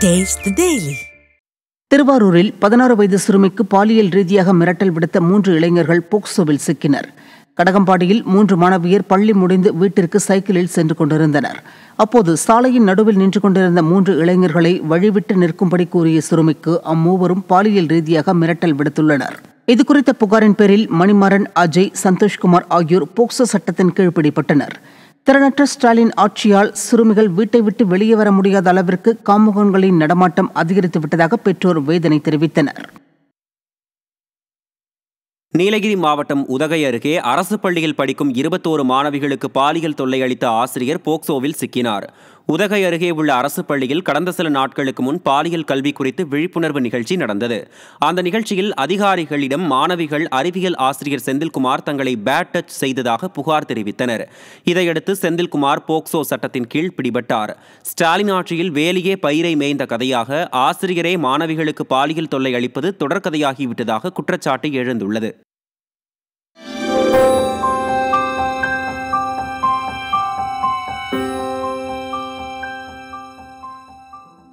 Taste the Daily. திருவாரூரில் 16 வயது சிறுமிக்கு பாலியல் ரீதியாக மிரட்டல் விடுத்த 3 இளைஞர்கள் போக்சோவில் சிக்கினர். கடகம்பாடியில் 3 மாணவியர் பள்ளி முடிந்து வீட்டிற்கு சைக்கிளில் சென்று கொண்டிருந்தனர். அப்போது சாலையின் நடுவில் நின்று கொண்டிருந்த 3 இளைஞர்களை வழிவிட்டு நிற்கும்படி கூறிய சிறுமிக்கு அம்மூவரும் பாலியல் ரீதியாக மிரட்டல் விடுத்துள்ளனர். இதுகுறித்த புகாரின் பேரில் மணிமாறன், அஜய், சந்தோஷ்குமார் ஆகியோர் போக்சோ சட்டத்தின் கீழ் பிடிபட்டனர். திறனற்ற ஸ்டாலின் ஆட்சியால் சிறுமிகள் வீட்டை விட்டு வெளியே வர முடியாத அளவிற்கு காமுகன்களின் நடமாட்டம் அதிகரித்து விட்டதாக பெற்றோர் வேதனை தெரிவித்தனர். நீலகிரி மாவட்டம் உதகை அருகே அரசு பள்ளியில் படிக்கும் 21 மாணவிகளுக்கு பாலியல் தொல்லை அளித்த ஆசிரியர் போக்சோவில் சிக்கினார். உதகை அருகே உள்ள அரசு பள்ளியில் கடந்த சில நாட்களுக்கு முன் பாலியல் கல்வி குறித்து விழிப்புணர்வு நிகழ்ச்சி நடந்தது. அந்த நிகழ்ச்சியில் அதிகாரிகளிடம் மாணவிகள் அறிவியல் ஆசிரியர் செந்தில்குமார் தங்களை பேட் டச் செய்ததாக புகார் தெரிவித்தனர். இதையடுத்து செந்தில்குமார் போக்சோ சட்டத்தின் கீழ் பிடிபட்டார். ஸ்டாலின் ஆட்சியில் வேலியே பயிரை மேய்ந்த கதையாக ஆசிரியரே மாணவிகளுக்கு பாலியல் தொல்லை அளிப்பது தொடர்கதையாகிவிட்டதாக குற்றச்சாட்டு எழுந்துள்ளது.